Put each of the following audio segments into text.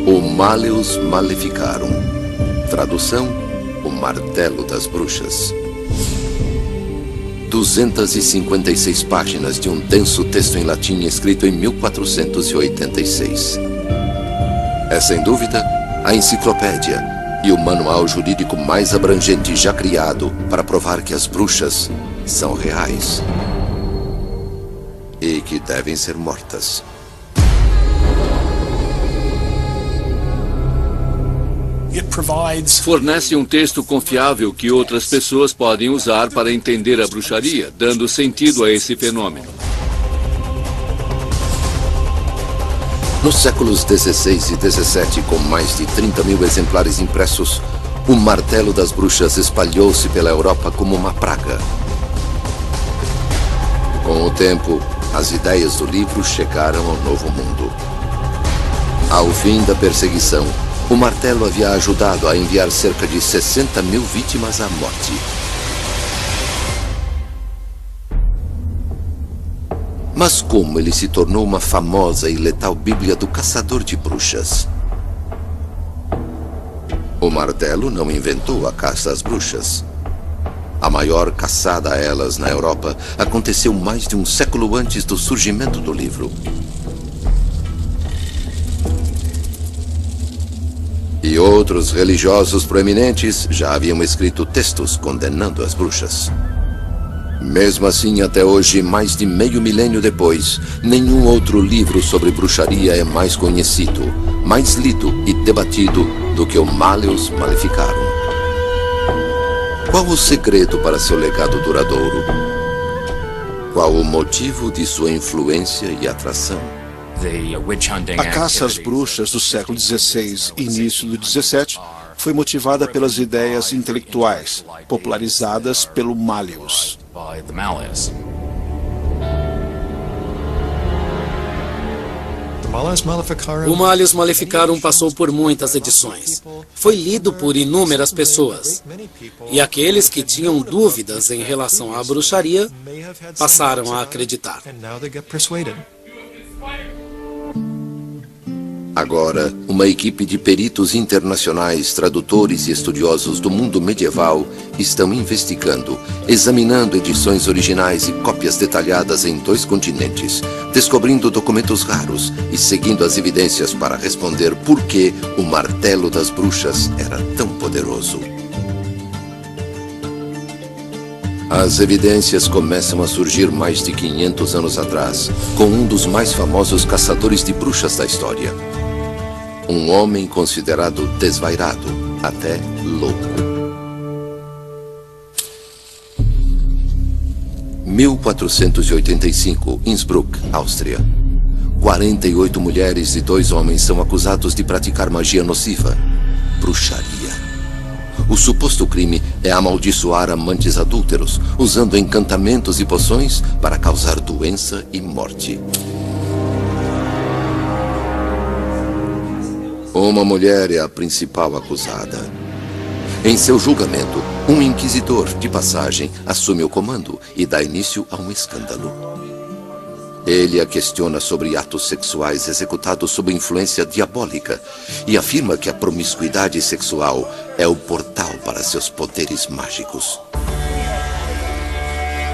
O Malleus Maleficarum. Tradução: O Martelo das Bruxas. 256 páginas de um denso texto em latim escrito em 1486. É, sem dúvida, a enciclopédia e o manual jurídico mais abrangente já criado para provar que as bruxas são reais e que devem ser mortas. Fornece um texto confiável que outras pessoas podem usar para entender a bruxaria, dando sentido a esse fenômeno. Nos séculos XVI e XVII, com mais de 30 mil exemplares impressos, o Martelo das Bruxas espalhou-se pela Europa como uma praga. Com o tempo, as ideias do livro chegaram ao Novo Mundo. Ao fim da perseguição, o martelo havia ajudado a enviar cerca de 60 mil vítimas à morte. Mas como ele se tornou uma famosa e letal Bíblia do caçador de bruxas? O martelo não inventou a caça às bruxas. A maior caçada a elas na Europa aconteceu mais de um século antes do surgimento do livro. E outros religiosos proeminentes já haviam escrito textos condenando as bruxas. Mesmo assim, até hoje, mais de meio milênio depois, nenhum outro livro sobre bruxaria é mais conhecido, mais lido e debatido do que o Malleus Maleficarum. Qual o segredo para seu legado duradouro? Qual o motivo de sua influência e atração? A caça às bruxas do século XVI e início do XVII foi motivada pelas ideias intelectuais, popularizadas pelo Malleus. O Malleus Maleficarum passou por muitas edições. Foi lido por inúmeras pessoas. E aqueles que tinham dúvidas em relação à bruxaria passaram a acreditar. Agora, uma equipe de peritos internacionais, tradutores e estudiosos do mundo medieval estão investigando, examinando edições originais e cópias detalhadas em 2 continentes, descobrindo documentos raros e seguindo as evidências para responder por que o martelo das bruxas era tão poderoso. As evidências começam a surgir mais de 500 anos atrás, com um dos mais famosos caçadores de bruxas da história. Um homem considerado desvairado, até louco. 1485, Innsbruck, Áustria. 48 mulheres e 2 homens são acusados de praticar magia nociva, bruxaria. O suposto crime é amaldiçoar amantes adúlteros, usando encantamentos e poções para causar doença e morte. Uma mulher é a principal acusada. Em seu julgamento, um inquisidor, de passagem, assume o comando e dá início a um escândalo. Ele a questiona sobre atos sexuais executados sob influência diabólica e afirma que a promiscuidade sexual é o portal para seus poderes mágicos.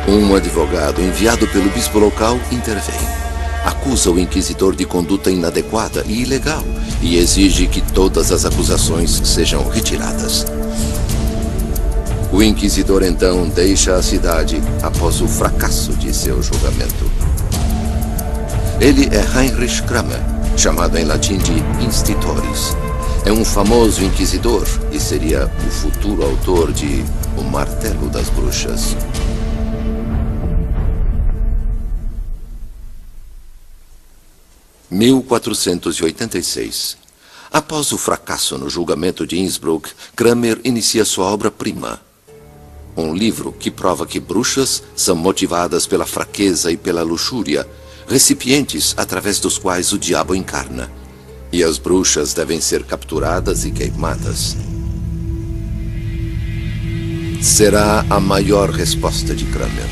Um advogado enviado pelo bispo local intervém. Acusa o inquisidor de conduta inadequada e ilegal e exige que todas as acusações sejam retiradas. O inquisidor então deixa a cidade após o fracasso de seu julgamento. Ele é Heinrich Kramer, chamado em latim de Institoris. É um famoso inquisidor e seria o futuro autor de O Martelo das Bruxas. Em 1486. Após o fracasso no julgamento de Innsbruck, Kramer inicia sua obra-prima. Um livro que prova que bruxas são motivadas pela fraqueza e pela luxúria, recipientes através dos quais o diabo encarna. E as bruxas devem ser capturadas e queimadas. Será a maior resposta de Kramer.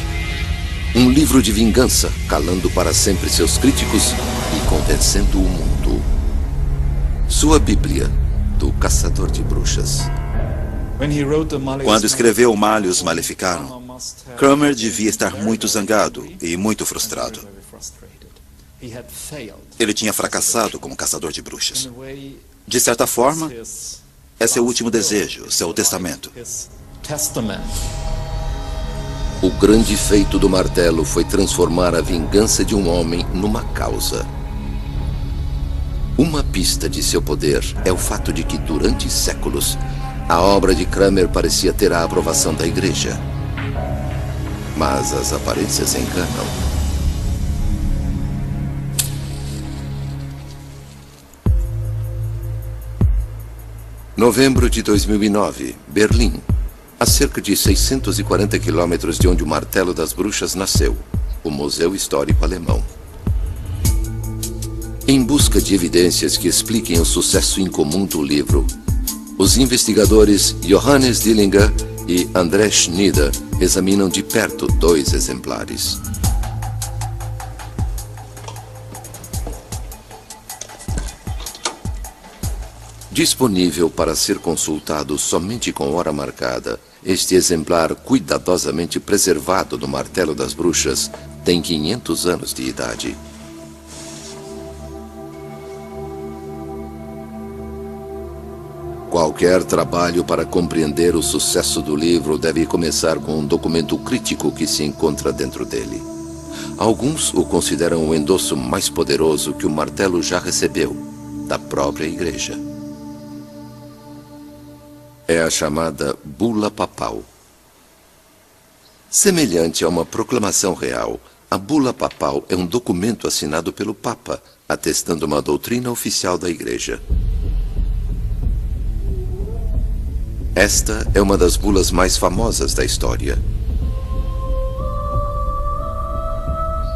Um livro de vingança, calando para sempre seus críticos e convencendo o mundo. Sua Bíblia, do Caçador de Bruxas. Quando escreveu Malleus Maleficarum, Kramer devia estar muito zangado e muito frustrado. Ele tinha fracassado como caçador de bruxas. De certa forma, é seu último desejo, seu testamento. O grande feito do martelo foi transformar a vingança de um homem numa causa. Uma pista de seu poder é o fato de que, durante séculos, a obra de Kramer parecia ter a aprovação da Igreja. Mas as aparências enganam. Novembro de 2009, Berlim. A cerca de 640 quilômetros de onde o Martelo das Bruxas nasceu, o Museu Histórico Alemão. Em busca de evidências que expliquem o sucesso incomum do livro, os investigadores Johannes Dillinger e André Schneider examinam de perto 2 exemplares. Disponível para ser consultado somente com hora marcada, este exemplar cuidadosamente preservado do Martelo das Bruxas tem 500 anos de idade. Qualquer trabalho para compreender o sucesso do livro deve começar com um documento crítico que se encontra dentro dele. Alguns o consideram o endosso mais poderoso que o martelo já recebeu, da própria Igreja. É a chamada Bula Papal. Semelhante a uma proclamação real, a Bula Papal é um documento assinado pelo Papa, atestando uma doutrina oficial da Igreja. Esta é uma das bulas mais famosas da história.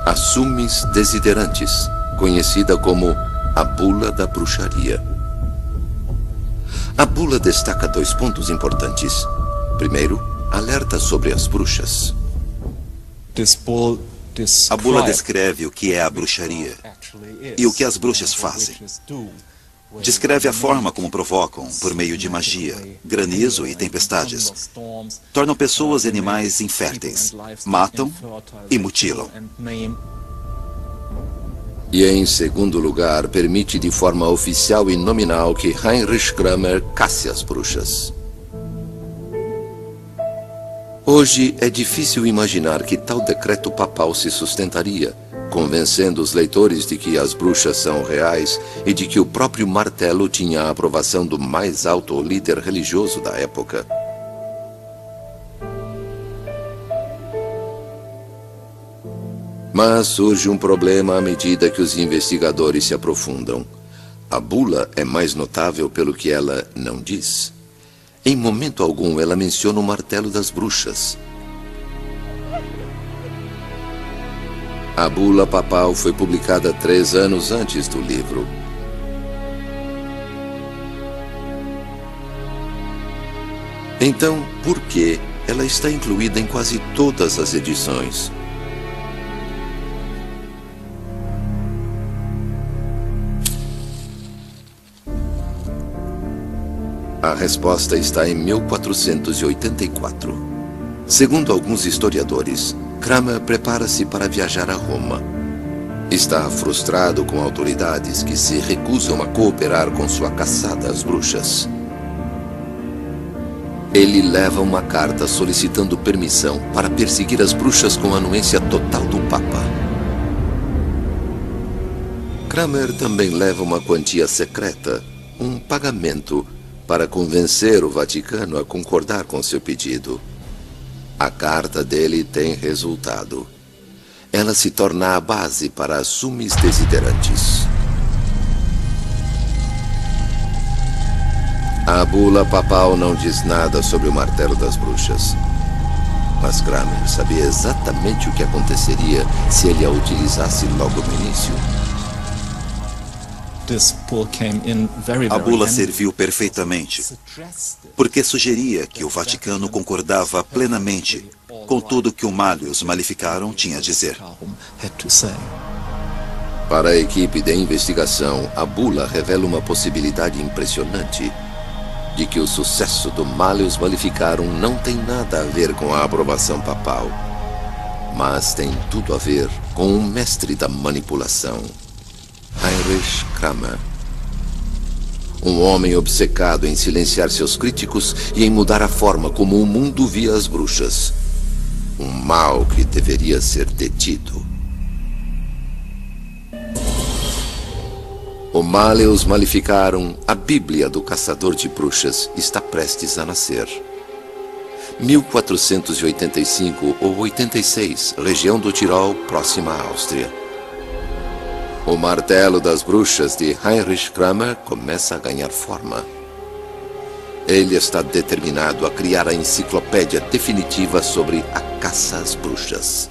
A Summis Desiderantis, conhecida como a Bula da Bruxaria. A bula destaca 2 pontos importantes. Primeiro, alerta sobre as bruxas. A bula descreve o que é a bruxaria e o que as bruxas fazem. Descreve a forma como provocam, por meio de magia, granizo e tempestades. Tornam pessoas e animais inférteis, matam e mutilam. E, em segundo lugar, permite de forma oficial e nominal que Heinrich Kramer casse as bruxas. Hoje é difícil imaginar que tal decreto papal se sustentaria, convencendo os leitores de que as bruxas são reais e de que o próprio martelo tinha a aprovação do mais alto líder religioso da época. Mas surge um problema à medida que os investigadores se aprofundam. A bula é mais notável pelo que ela não diz. Em momento algum ela menciona o martelo das bruxas. A bula papal foi publicada 3 anos antes do livro. Então, por que ela está incluída em quase todas as edições? A resposta está em 1484. Segundo alguns historiadores, Kramer prepara-se para viajar a Roma. Está frustrado com autoridades que se recusam a cooperar com sua caçada às bruxas. Ele leva uma carta solicitando permissão para perseguir as bruxas com a anuência total do Papa. Kramer também leva uma quantia secreta, um pagamento, para convencer o Vaticano a concordar com seu pedido. A carta dele tem resultado. Ela se torna a base para as Summis Desiderantis. A bula papal não diz nada sobre o martelo das bruxas. Mas Kramer sabia exatamente o que aconteceria se ele a utilizasse logo no início. A bula serviu perfeitamente, porque sugeria que o Vaticano concordava plenamente com tudo que o Malleus Maleficarum tinha a dizer. Para a equipe de investigação, a bula revela uma possibilidade impressionante de que o sucesso do Malleus Maleficarum não tem nada a ver com a aprovação papal, mas tem tudo a ver com o mestre da manipulação, Heinrich Kramer. Um homem obcecado em silenciar seus críticos e em mudar a forma como o mundo via as bruxas. Um mal que deveria ser detido. O Malleus Maleficarum, a Bíblia do Caçador de Bruxas, está prestes a nascer. 1485 ou 86, região do Tirol, próxima à Áustria. O martelo das bruxas de Heinrich Kramer começa a ganhar forma. Ele está determinado a criar a enciclopédia definitiva sobre a caça às bruxas.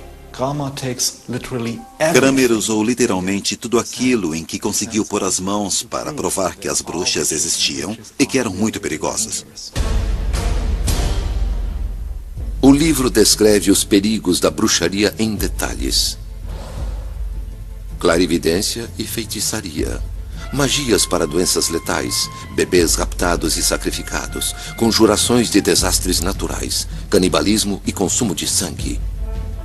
Kramer usou literalmente tudo aquilo em que conseguiu pôr as mãos para provar que as bruxas existiam e que eram muito perigosas. O livro descreve os perigos da bruxaria em detalhes. Clarividência e feitiçaria. Magias para doenças letais, bebês raptados e sacrificados, conjurações de desastres naturais, canibalismo e consumo de sangue.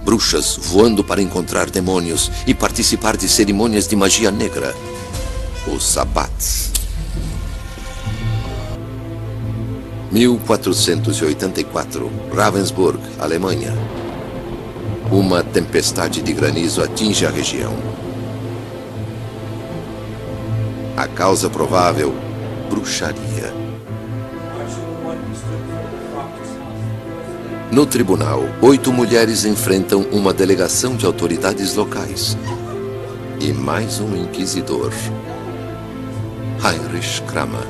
Bruxas voando para encontrar demônios e participar de cerimônias de magia negra. Os Sabbats. 1484, Ravensburg, Alemanha. Uma tempestade de granizo atinge a região. A causa provável, bruxaria. No tribunal, 8 mulheres enfrentam uma delegação de autoridades locais. E mais um inquisidor. Heinrich Kramer.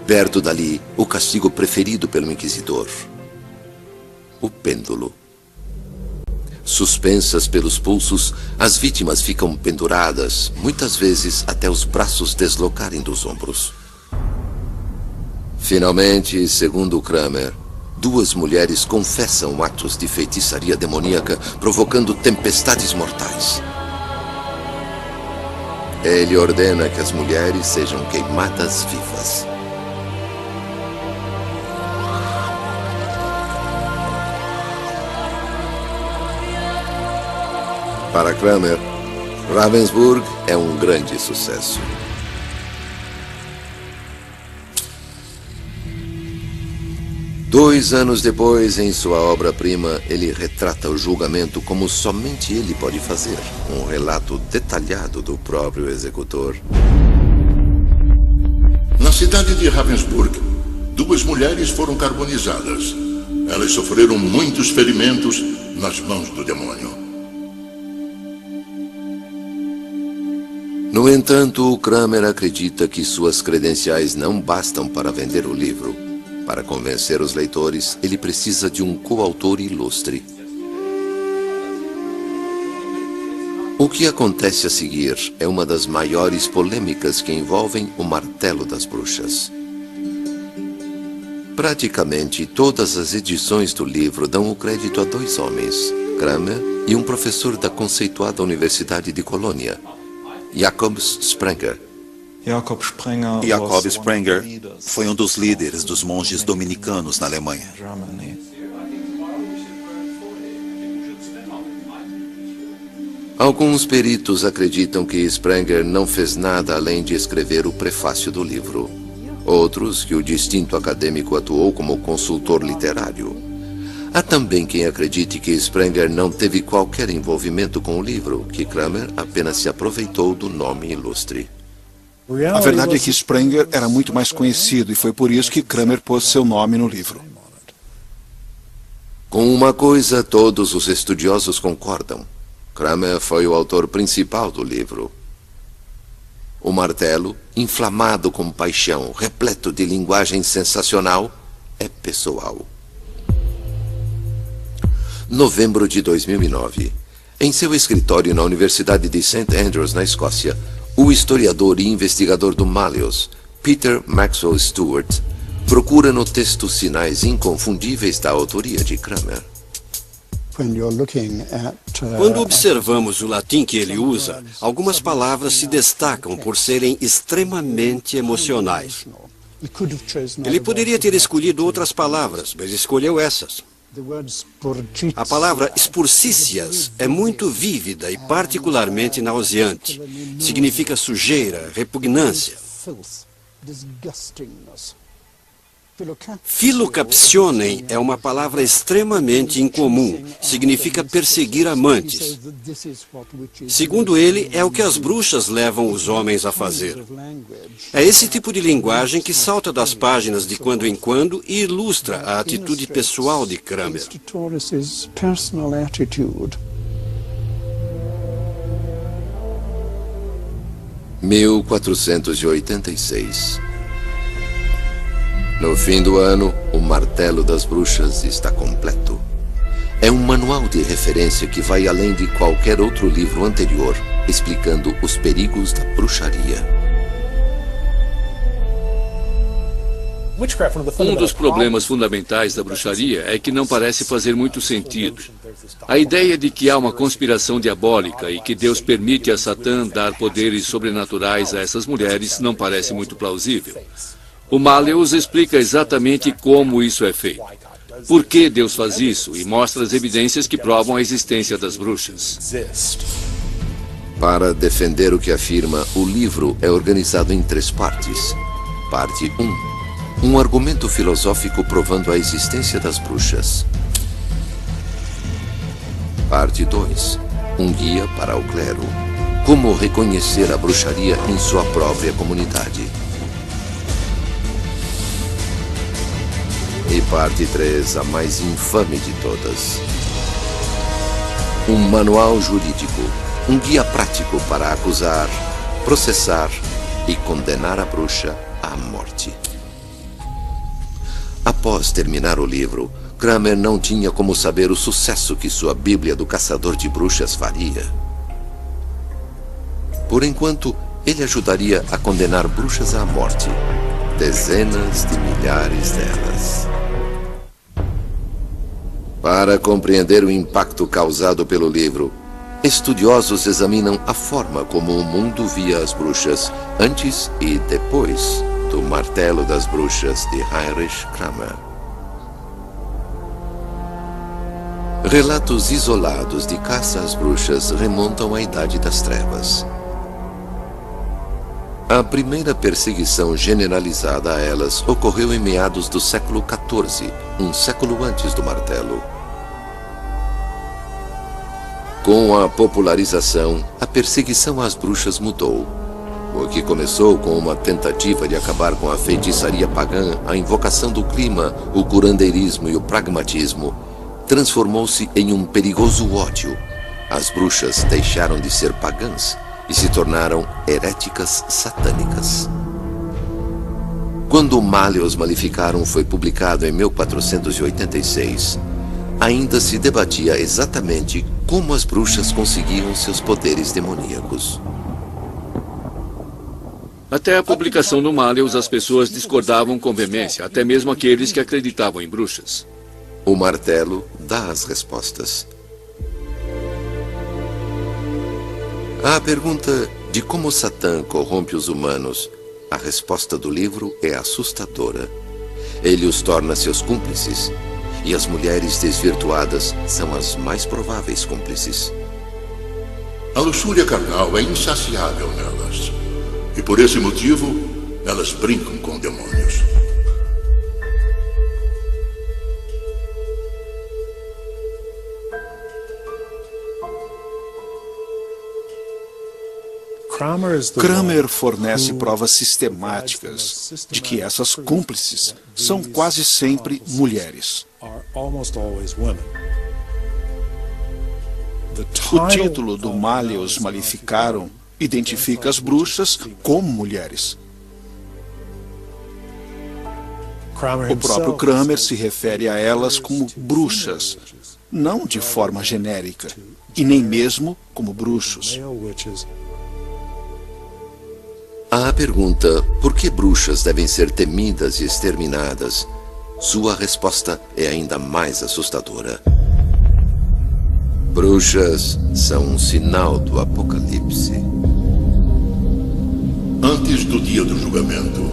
Perto dali, o castigo preferido pelo inquisidor. O pêndulo. Suspensas pelos pulsos, as vítimas ficam penduradas, muitas vezes até os braços deslocarem dos ombros. Finalmente, segundo Kramer, 2 mulheres confessam atos de feitiçaria demoníaca, provocando tempestades mortais. Ele ordena que as mulheres sejam queimadas vivas. Para Kramer, Ravensburg é um grande sucesso. Dois anos depois, em sua obra-prima, ele retrata o julgamento como somente ele pode fazer. Um relato detalhado do próprio executor. Na cidade de Ravensburg, 2 mulheres foram carbonizadas. Elas sofreram muitos ferimentos nas mãos do demônio. No entanto, Kramer acredita que suas credenciais não bastam para vender o livro. Para convencer os leitores, ele precisa de um coautor ilustre. O que acontece a seguir é uma das maiores polêmicas que envolvem o martelo das bruxas. Praticamente todas as edições do livro dão o crédito a 2 homens, Kramer e um professor da conceituada Universidade de Colônia, Jakob Sprenger. Jakob Sprenger foi um dos líderes dos monges dominicanos na Alemanha. Alguns peritos acreditam que Sprenger não fez nada além de escrever o prefácio do livro. Outros que o distinto acadêmico atuou como consultor literário. Há também quem acredite que Sprenger não teve qualquer envolvimento com o livro, que Kramer apenas se aproveitou do nome ilustre. A verdade é que Sprenger era muito mais conhecido e foi por isso que Kramer pôs seu nome no livro. Com uma coisa todos os estudiosos concordam. Kramer foi o autor principal do livro. O martelo, inflamado com paixão, repleto de linguagem sensacional, é pessoal. Novembro de 2009. Em seu escritório na Universidade de St. Andrews, na Escócia, o historiador e investigador do Malleus, Peter Maxwell Stewart, procura no texto sinais inconfundíveis da autoria de Kramer. Quando observamos o latim que ele usa, algumas palavras se destacam por serem extremamente emocionais. Ele poderia ter escolhido outras palavras, mas escolheu essas. A palavra expurcícias é muito vívida e particularmente nauseante. Significa sujeira, repugnância. Philokapsionen é uma palavra extremamente incomum. Significa perseguir amantes. Segundo ele, é o que as bruxas levam os homens a fazer. É esse tipo de linguagem que salta das páginas de quando em quando e ilustra a atitude pessoal de Kramer. – 1486. No fim do ano, o Martelo das Bruxas está completo. É um manual de referência que vai além de qualquer outro livro anterior, explicando os perigos da bruxaria. Um dos problemas fundamentais da bruxaria é que não parece fazer muito sentido. A ideia de que há uma conspiração diabólica e que Deus permite a Satã dar poderes sobrenaturais a essas mulheres não parece muito plausível. O Malleus explica exatamente como isso é feito. Por que Deus faz isso e mostra as evidências que provam a existência das bruxas. Para defender o que afirma, o livro é organizado em 3 partes. Parte 1. Um argumento filosófico provando a existência das bruxas. Parte 2. Um guia para o clero. Como reconhecer a bruxaria em sua própria comunidade. E parte 3, a mais infame de todas. Um manual jurídico, um guia prático para acusar, processar e condenar a bruxa à morte. Após terminar o livro, Kramer não tinha como saber o sucesso que sua Bíblia do Caçador de Bruxas faria. Por enquanto, ele ajudaria a condenar bruxas à morte. Dezenas de milhares delas. Para compreender o impacto causado pelo livro, estudiosos examinam a forma como o mundo via as bruxas antes e depois do Martelo das Bruxas de Heinrich Kramer. Relatos isolados de caça às bruxas remontam à Idade das Trevas. A primeira perseguição generalizada a elas ocorreu em meados do século XIV, um século antes do martelo. Com a popularização, a perseguição às bruxas mudou. O que começou com uma tentativa de acabar com a feitiçaria pagã, a invocação do clima, o curandeirismo e o pragmatismo, transformou-se em um perigoso ódio. As bruxas deixaram de ser pagãs e se tornaram heréticas satânicas. Quando o Malleus Maleficarum foi publicado em 1486, ainda se debatia exatamente como as bruxas conseguiam seus poderes demoníacos. Até a publicação do Malleus, as pessoas discordavam com veemência, até mesmo aqueles que acreditavam em bruxas. O martelo dá as respostas. À pergunta de como Satã corrompe os humanos, a resposta do livro é assustadora. Ele os torna seus cúmplices, e as mulheres desvirtuadas são as mais prováveis cúmplices. A luxúria carnal é insaciável nelas, e por esse motivo, elas brincam com demônios. Kramer fornece provas sistemáticas de que essas cúmplices são quase sempre mulheres. O título do Malleus Maleficarum identifica as bruxas como mulheres. O próprio Kramer se refere a elas como bruxas, não de forma genérica, e nem mesmo como bruxos. À pergunta por que bruxas devem ser temidas e exterminadas, sua resposta é ainda mais assustadora. Bruxas são um sinal do apocalipse. Antes do dia do julgamento,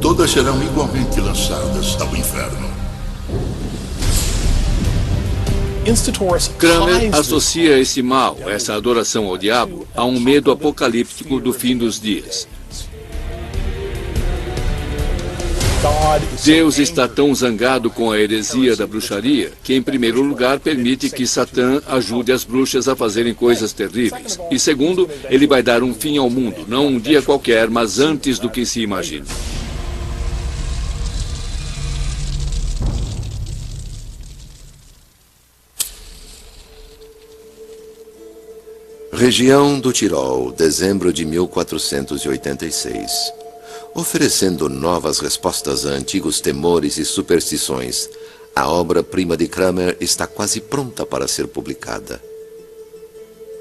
todas serão igualmente lançadas ao inferno. Kramer associa esse mal, essa adoração ao diabo, a um medo apocalíptico do fim dos dias. Deus está tão zangado com a heresia da bruxaria que, em primeiro lugar, permite que Satã ajude as bruxas a fazerem coisas terríveis. E, segundo, ele vai dar um fim ao mundo, não um dia qualquer, mas antes do que se imagina. Região do Tirol, dezembro de 1486. Oferecendo novas respostas a antigos temores e superstições, a obra-prima de Kramer está quase pronta para ser publicada.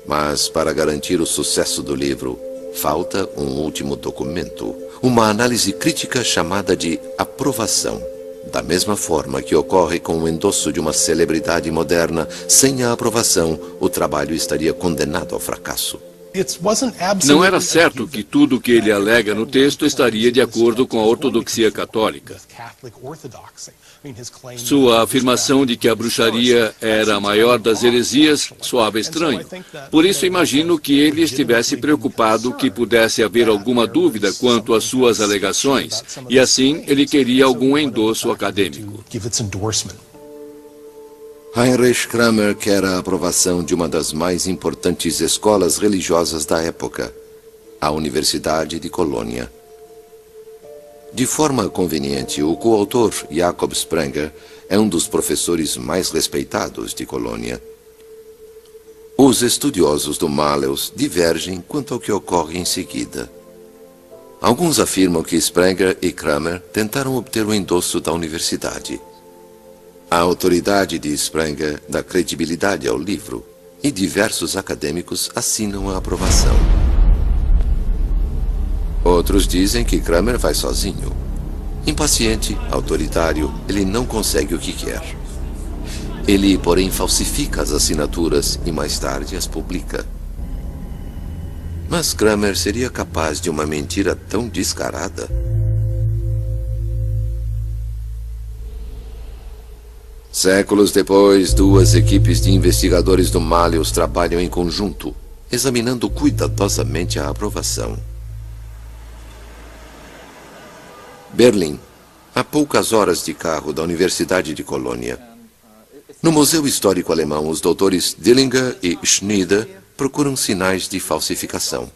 Mas, para garantir o sucesso do livro, falta um último documento, uma análise crítica chamada de aprovação. Da mesma forma que ocorre com o endosso de uma celebridade moderna, sem a aprovação, o trabalho estaria condenado ao fracasso. Não era certo que tudo o que ele alega no texto estaria de acordo com a ortodoxia católica. Sua afirmação de que a bruxaria era a maior das heresias soava estranho. Por isso, imagino que ele estivesse preocupado que pudesse haver alguma dúvida quanto às suas alegações, e assim ele queria algum endosso acadêmico. Heinrich Kramer quer a aprovação de uma das mais importantes escolas religiosas da época, a Universidade de Colônia. De forma conveniente, o coautor Jakob Sprenger é um dos professores mais respeitados de Colônia. Os estudiosos do Malleus divergem quanto ao que ocorre em seguida. Alguns afirmam que Sprenger e Kramer tentaram obter o endosso da universidade. A autoridade de Sprenger dá credibilidade ao livro e diversos acadêmicos assinam a aprovação. Outros dizem que Kramer vai sozinho. Impaciente, autoritário, ele não consegue o que quer. Ele, porém, falsifica as assinaturas e mais tarde as publica. Mas Kramer seria capaz de uma mentira tão descarada? Séculos depois, duas equipes de investigadores do Malleus trabalham em conjunto, examinando cuidadosamente a aprovação. Berlim, a poucas horas de carro da Universidade de Colônia. No Museu Histórico Alemão, os doutores Dillinger e Schneider procuram sinais de falsificação.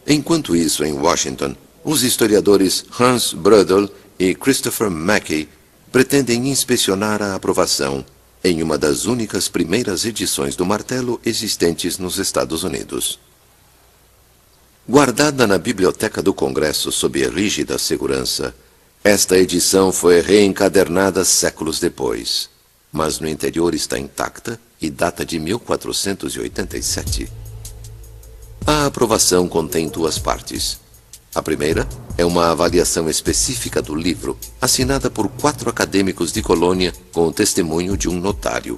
Enquanto isso, em Washington, os historiadores Hans Brödel e Christopher Mackey pretendem inspecionar a aprovação em uma das únicas primeiras edições do martelo existentes nos Estados Unidos. Guardada na Biblioteca do Congresso sob rígida segurança, esta edição foi reencadernada séculos depois, mas no interior está intacta e data de 1487. A aprovação contém duas partes. A primeira é uma avaliação específica do livro, assinada por 4 acadêmicos de Colônia com o testemunho de um notário.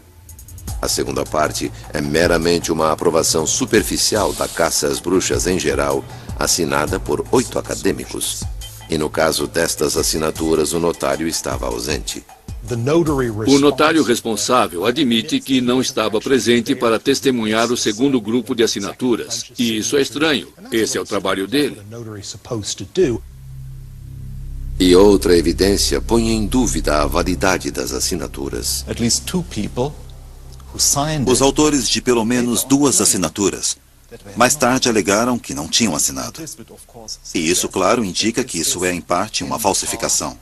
A segunda parte é meramente uma aprovação superficial da caça às bruxas em geral, assinada por 8 acadêmicos. E no caso destas assinaturas, o notário estava ausente. O notário responsável admite que não estava presente para testemunhar o segundo grupo de assinaturas. E isso é estranho. Esse é o trabalho dele. E outra evidência põe em dúvida a validade das assinaturas. Os autores de pelo menos 2 assinaturas mais tarde alegaram que não tinham assinado. E isso, claro, indica que isso é, em parte, uma falsificação.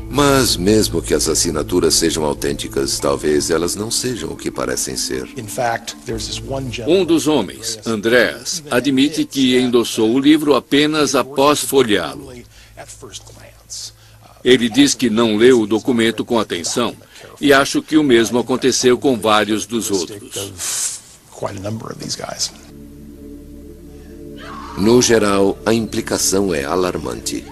Mas, mesmo que as assinaturas sejam autênticas, talvez elas não sejam o que parecem ser. Um dos homens, Andreas, admite que endossou o livro apenas após folheá-lo. Ele diz que não leu o documento com atenção, e acho que o mesmo aconteceu com vários dos outros. No geral, a implicação é alarmante.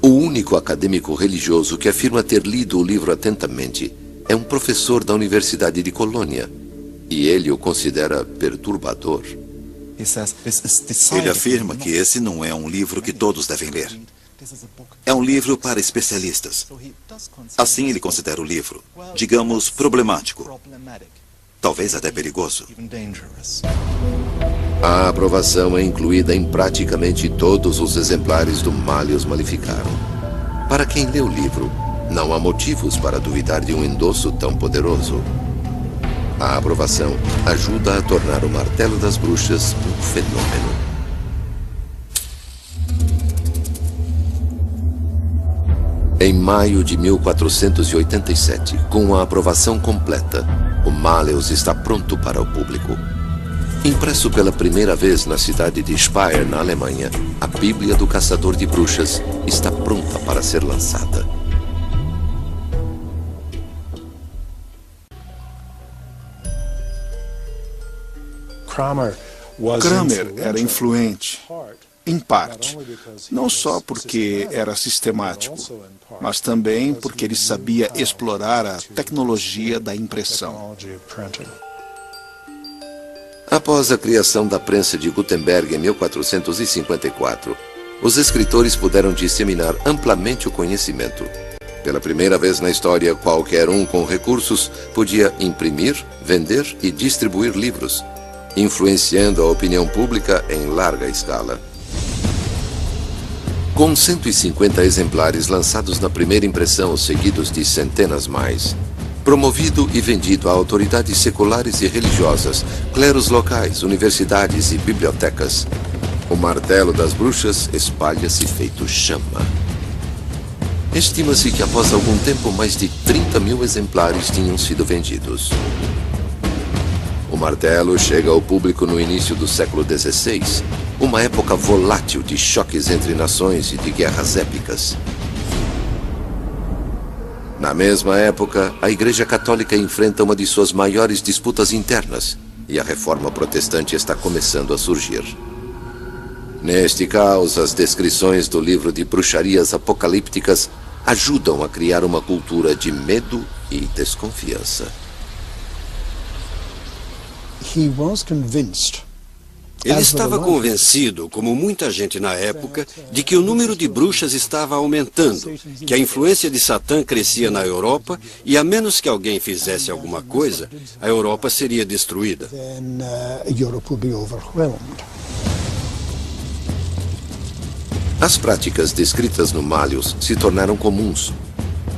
O único acadêmico religioso que afirma ter lido o livro atentamente é um professor da Universidade de Colônia, e ele o considera perturbador. Ele afirma que esse não é um livro que todos devem ler. É um livro para especialistas. Assim ele considera o livro, digamos, problemático. Talvez até perigoso. A aprovação é incluída em praticamente todos os exemplares do Malleus Maleficarum. Para quem lê o livro, não há motivos para duvidar de um endosso tão poderoso. A aprovação ajuda a tornar o Martelo das Bruxas um fenômeno. Em maio de 1487, com a aprovação completa, o Malleus está pronto para o público. Impresso pela primeira vez na cidade de Speyer, na Alemanha, a Bíblia do Caçador de Bruxas está pronta para ser lançada. Cranmer era influente, em parte, não só porque era sistemático, mas também porque ele sabia explorar a tecnologia da impressão. Após a criação da prensa de Gutenberg em 1454, os escritores puderam disseminar amplamente o conhecimento. Pela primeira vez na história, qualquer um com recursos podia imprimir, vender e distribuir livros, influenciando a opinião pública em larga escala. Com 150 exemplares lançados na primeira impressão, seguidos de centenas mais, promovido e vendido a autoridades seculares e religiosas, cleros locais, universidades e bibliotecas, o Martelo das Bruxas espalha-se feito chama. Estima-se que após algum tempo mais de 30.000 exemplares tinham sido vendidos. O martelo chega ao público no início do século XVI, uma época volátil de choques entre nações e de guerras épicas. Na mesma época, a Igreja Católica enfrenta uma de suas maiores disputas internas e a Reforma Protestante está começando a surgir. Neste caos, as descrições do livro de bruxarias apocalípticas ajudam a criar uma cultura de medo e desconfiança. Ele estava convencido, como muita gente na época, de que o número de bruxas estava aumentando, que a influência de Satã crescia na Europa e, a menos que alguém fizesse alguma coisa, a Europa seria destruída. As práticas descritas no Malleus se tornaram comuns.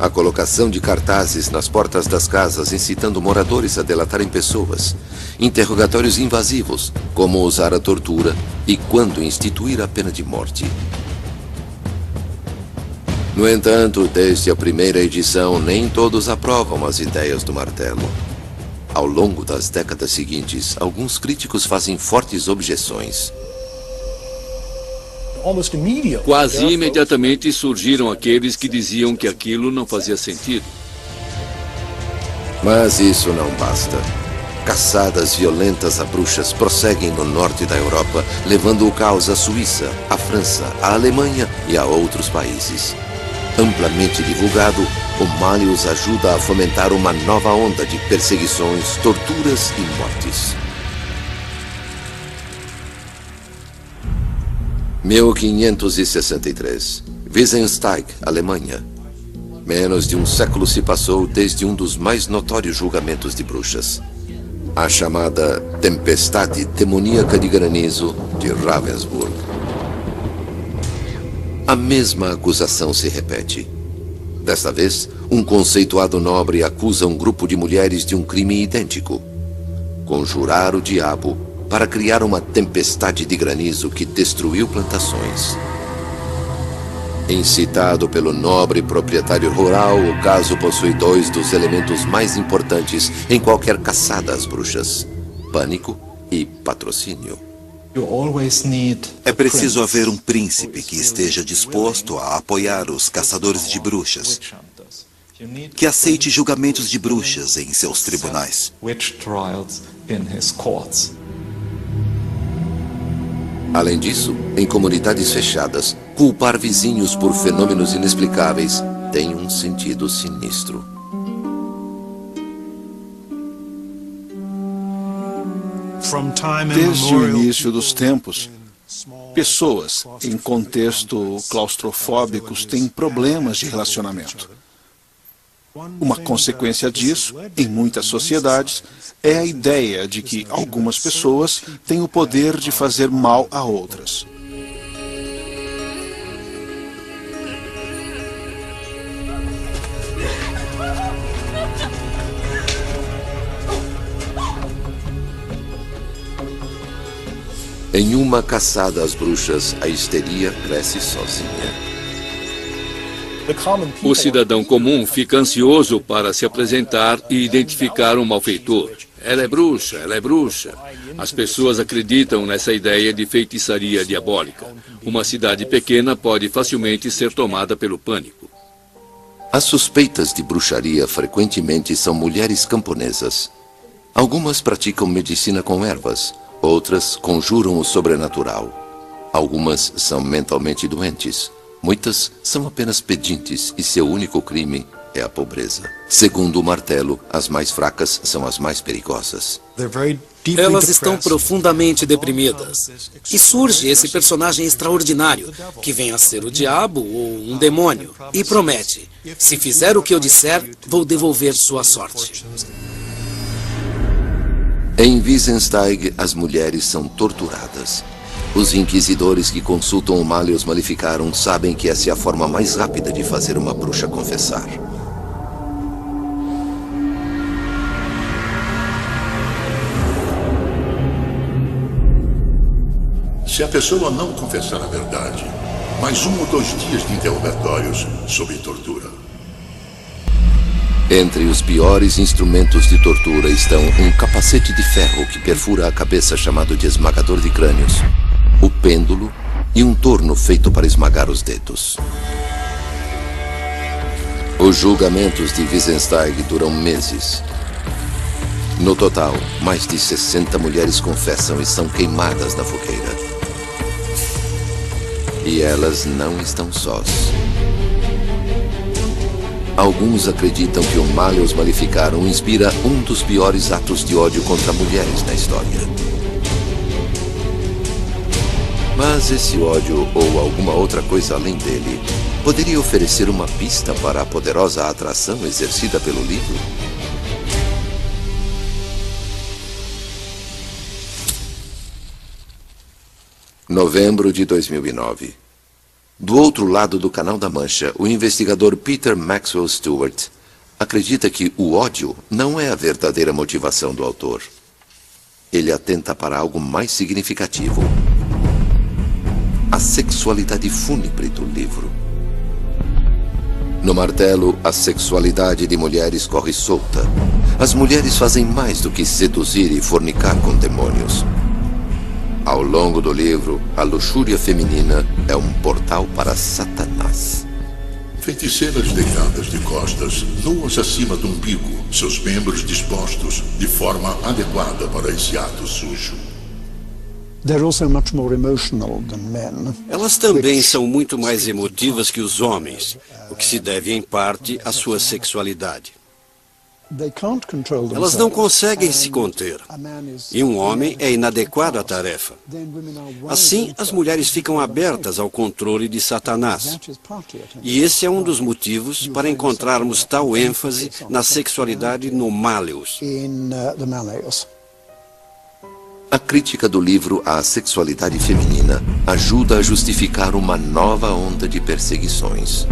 A colocação de cartazes nas portas das casas incitando moradores a delatarem pessoas, interrogatórios invasivos, como usar a tortura e quando instituir a pena de morte. No entanto, desde a primeira edição, nem todos aprovam as ideias do martelo. Ao longo das décadas seguintes, alguns críticos fazem fortes objeções. Quase imediatamente surgiram aqueles que diziam que aquilo não fazia sentido. Mas isso não basta. Caçadas violentas a bruxas prosseguem no norte da Europa, levando o caos à Suíça, à França, à Alemanha e a outros países. Amplamente divulgado, o Malleus ajuda a fomentar uma nova onda de perseguições, torturas e mortes. 1563. Wiesensteig, Alemanha. Menos de um século se passou desde um dos mais notórios julgamentos de bruxas. A chamada Tempestade Demoníaca de Granizo de Ravensburg. A mesma acusação se repete. Desta vez, um conceituado nobre acusa um grupo de mulheres de um crime idêntico: conjurar o diabo para criar uma tempestade de granizo que destruiu plantações. Incitado pelo nobre proprietário rural, o caso possui dois dos elementos mais importantes em qualquer caçada às bruxas: pânico e patrocínio. É preciso haver um príncipe que esteja disposto a apoiar os caçadores de bruxas, que aceite julgamentos de bruxas em seus tribunais. Além disso, em comunidades fechadas, Culpar vizinhos por fenômenos inexplicáveis tem um sentido sinistro. Desde o início dos tempos, pessoas em contexto claustrofóbicos têm problemas de relacionamento. Uma consequência disso, em muitas sociedades, é a ideia de que algumas pessoas têm o poder de fazer mal a outras. Em uma caçada às bruxas, a histeria cresce sozinha. O cidadão comum fica ansioso para se apresentar e identificar um malfeitor. Ela é bruxa, ela é bruxa. As pessoas acreditam nessa ideia de feitiçaria diabólica. Uma cidade pequena pode facilmente ser tomada pelo pânico. As suspeitas de bruxaria frequentemente são mulheres camponesas. Algumas praticam medicina com ervas, outras conjuram o sobrenatural. Algumas são mentalmente doentes. Muitas são apenas pedintes e seu único crime é a pobreza. Segundo o martelo, as mais fracas são as mais perigosas. Elas estão profundamente deprimidas. E surge esse personagem extraordinário, que vem a ser o diabo ou um demônio, e promete: se fizer o que eu disser, vou devolver sua sorte. Em Wissensteig, as mulheres são torturadas. Os inquisidores que consultam o Malleus Maleficarum sabem que essa é a forma mais rápida de fazer uma bruxa confessar. Se a pessoa não confessar a verdade, mais 1 ou 2 dias de interrogatórios sob tortura. Entre os piores instrumentos de tortura estão um capacete de ferro que perfura a cabeça chamado de esmagador de crânios, o pêndulo e um torno feito para esmagar os dedos. Os julgamentos de Wissensteig duram meses. No total, mais de 60 mulheres confessam e são queimadas na fogueira. E elas não estão sós. Alguns acreditam que o Malleus Maleficarum inspira um dos piores atos de ódio contra mulheres na história. Mas esse ódio, ou alguma outra coisa além dele, poderia oferecer uma pista para a poderosa atração exercida pelo livro? Novembro de 2009. Do outro lado do Canal da Mancha, o investigador Peter Maxwell Stewart acredita que o ódio não é a verdadeira motivação do autor. Ele atenta para algo mais significativo: a sexualidade fúnebre do livro. No martelo, a sexualidade de mulheres corre solta. As mulheres fazem mais do que seduzir e fornicar com demônios. Ao longo do livro, a luxúria feminina é um portal para Satanás. Feiticeiras deitadas de costas, nuas acima do umbigo, seus membros dispostos de forma adequada para esse ato sujo. Elas também são muito mais emotivas que os homens, o que se deve em parte à sua sexualidade. Elas não conseguem se conter, e um homem é inadequado à tarefa. Assim, as mulheres ficam abertas ao controle de Satanás. E esse é um dos motivos para encontrarmos tal ênfase na sexualidade no Malleus. A crítica do livro à sexualidade feminina ajuda a justificar uma nova onda de perseguições.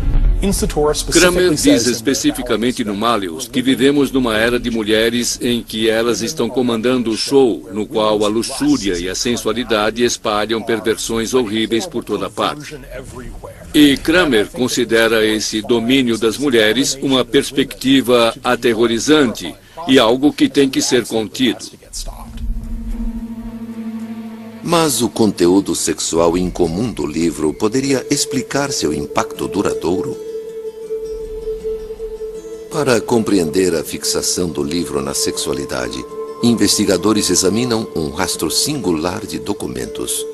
Kramer diz especificamente no Malleus que vivemos numa era de mulheres em que elas estão comandando o show, no qual a luxúria e a sensualidade espalham perversões horríveis por toda parte. E Kramer considera esse domínio das mulheres uma perspectiva aterrorizante e algo que tem que ser contido. Mas o conteúdo sexual incomum do livro poderia explicar seu impacto duradouro. Para compreender a fixação do livro na sexualidade, investigadores examinam um rastro singular de documentos.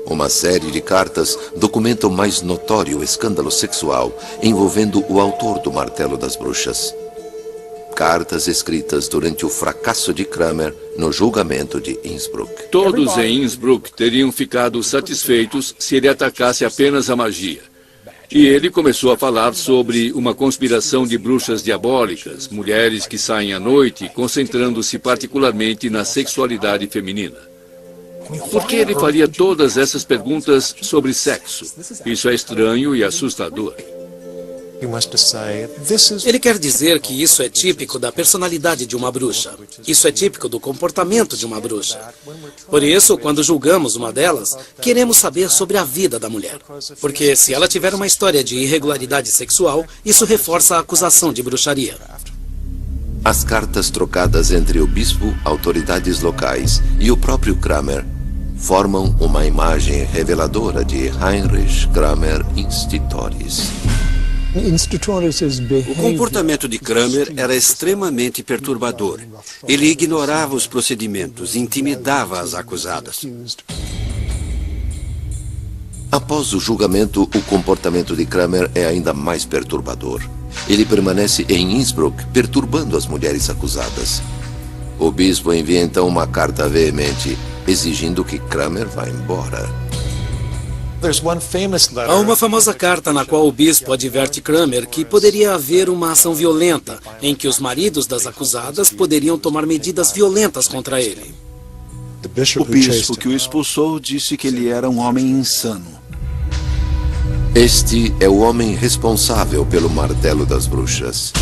Uma série de cartas documenta o mais notório escândalo sexual envolvendo o autor do Martelo das Bruxas. Cartas escritas durante o fracasso de Kramer no julgamento de Innsbruck. Todos em Innsbruck teriam ficado satisfeitos se ele atacasse apenas a magia. E ele começou a falar sobre uma conspiração de bruxas diabólicas, mulheres que saem à noite, concentrando-se particularmente na sexualidade feminina. Por que ele faria todas essas perguntas sobre sexo? Isso é estranho e assustador. Ele quer dizer que isso é típico da personalidade de uma bruxa. Isso é típico do comportamento de uma bruxa. Por isso, quando julgamos uma delas, queremos saber sobre a vida da mulher. Porque se ela tiver uma história de irregularidade sexual, isso reforça a acusação de bruxaria. As cartas trocadas entre o bispo, autoridades locais e o próprio Kramer formam uma imagem reveladora de Heinrich Kramer Institoris. O comportamento de Kramer era extremamente perturbador. Ele ignorava os procedimentos, intimidava as acusadas. Após o julgamento, o comportamento de Kramer é ainda mais perturbador. Ele permanece em Innsbruck, perturbando as mulheres acusadas. O bispo envia então uma carta veemente, exigindo que Kramer vá embora. Há uma famosa carta na qual o bispo adverte Kramer que poderia haver uma ação violenta, em que os maridos das acusadas poderiam tomar medidas violentas contra ele. O bispo que o expulsou disse que ele era um homem insano. Este é o homem responsável pelo Martelo das Bruxas.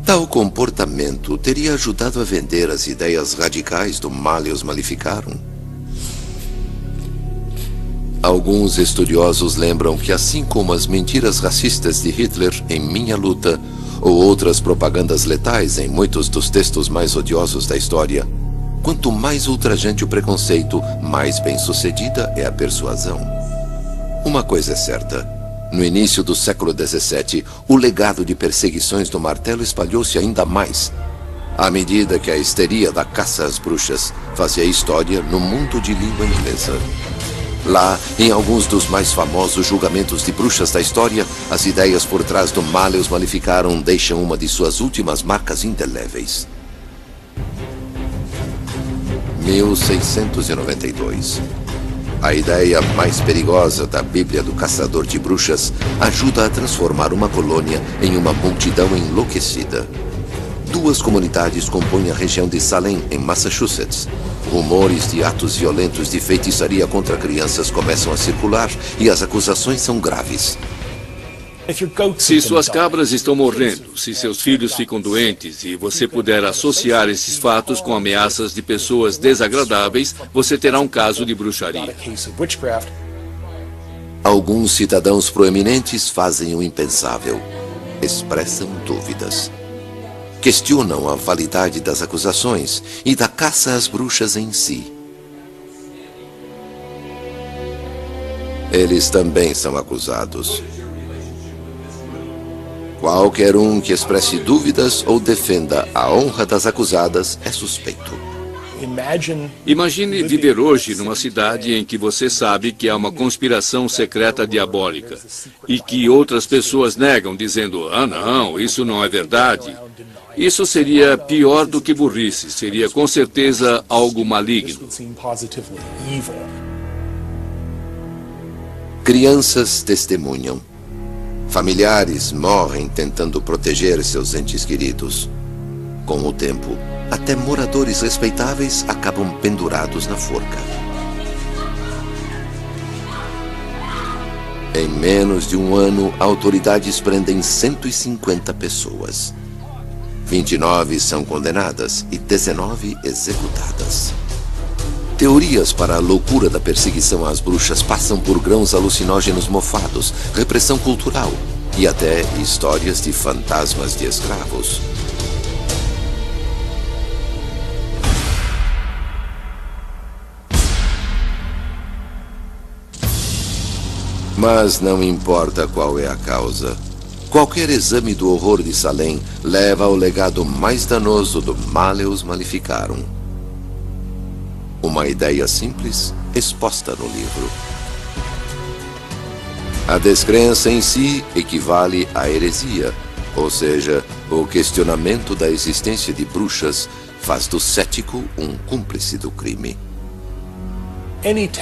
Tal comportamento teria ajudado a vender as ideias radicais do Malleus Maleficarum. Alguns estudiosos lembram que, assim como as mentiras racistas de Hitler em Minha Luta, ou outras propagandas letais em muitos dos textos mais odiosos da história, quanto mais ultrajante o preconceito, mais bem-sucedida é a persuasão. Uma coisa é certa. No início do século XVII, o legado de perseguições do martelo espalhou-se ainda mais, à medida que a histeria da caça às bruxas fazia história no mundo de língua inglesa. Lá, em alguns dos mais famosos julgamentos de bruxas da história, as ideias por trás do Malleus Maleficarum deixam uma de suas últimas marcas indeléveis. 1692. A ideia mais perigosa da Bíblia do Caçador de Bruxas ajuda a transformar uma colônia em uma multidão enlouquecida. Duas comunidades compõem a região de Salem, em Massachusetts. Rumores de atos violentos de feitiçaria contra crianças começam a circular e as acusações são graves. Se suas cabras estão morrendo, se seus filhos ficam doentes e você puder associar esses fatos com ameaças de pessoas desagradáveis, você terá um caso de bruxaria. Alguns cidadãos proeminentes fazem o impensável. Expressam dúvidas. Questionam a validade das acusações e da caça às bruxas em si. Eles também são acusados. Qualquer um que expresse dúvidas ou defenda a honra das acusadas é suspeito. Imagine viver hoje numa cidade em que você sabe que há uma conspiração secreta diabólica e que outras pessoas negam, dizendo: "Ah, não, isso não é verdade." Isso seria pior do que burrice, seria com certeza algo maligno. Crianças testemunham. Familiares morrem tentando proteger seus entes queridos. Com o tempo, até moradores respeitáveis acabam pendurados na forca. Em menos de um ano, autoridades prendem 150 pessoas. 29 são condenadas e 19 executadas. Teorias para a loucura da perseguição às bruxas passam por grãos alucinógenos mofados, repressão cultural e até histórias de fantasmas de escravos. Mas não importa qual é a causa. Qualquer exame do horror de Salem leva ao legado mais danoso do Malleus Maleficarum. Uma ideia simples exposta no livro. A descrença em si equivale à heresia, ou seja, o questionamento da existência de bruxas faz do cético um cúmplice do crime.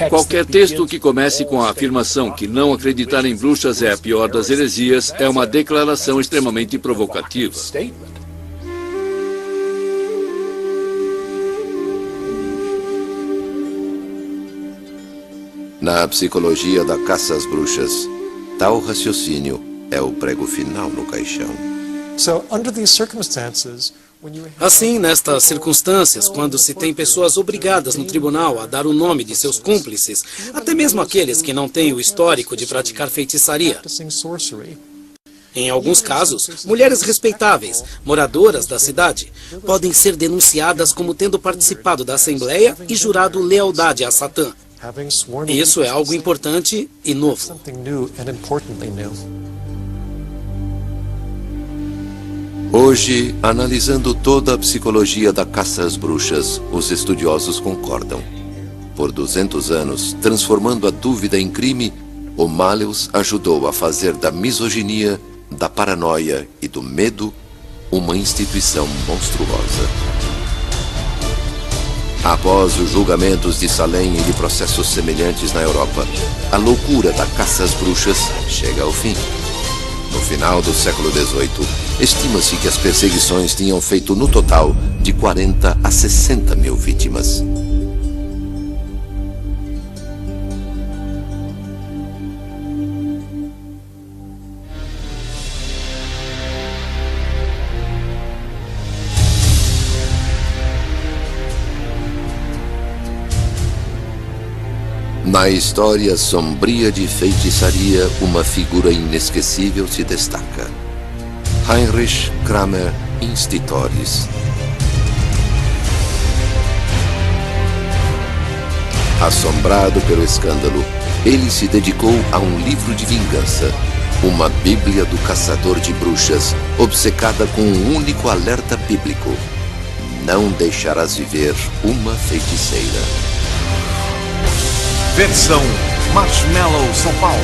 Qualquer texto que comece com a afirmação que não acreditar em bruxas é a pior das heresias é uma declaração extremamente provocativa. Na psicologia da caça às bruxas, tal raciocínio é o prego final no caixão. Assim, nestas circunstâncias, quando se tem pessoas obrigadas no tribunal a dar o nome de seus cúmplices, até mesmo aqueles que não têm o histórico de praticar feitiçaria, em alguns casos, mulheres respeitáveis, moradoras da cidade, podem ser denunciadas como tendo participado da assembleia e jurado lealdade a Satã. Isso é algo importante e novo. Hoje, analisando toda a psicologia da caça às bruxas, os estudiosos concordam. Por 200 anos, transformando a dúvida em crime, o Malleus ajudou a fazer da misoginia, da paranoia e do medo uma instituição monstruosa. Após os julgamentos de Salem e de processos semelhantes na Europa, a loucura da caça às bruxas chega ao fim. No final do século XVIII, estima-se que as perseguições tinham feito no total de 40 a 60 mil vítimas. Na história sombria de feitiçaria, uma figura inesquecível se destaca. Heinrich Kramer Institoris. Assombrado pelo escândalo, ele se dedicou a um livro de vingança, uma Bíblia do caçador de bruxas, obcecada com um único alerta bíblico: não deixarás viver uma feiticeira. Versão Marshmallow São Paulo.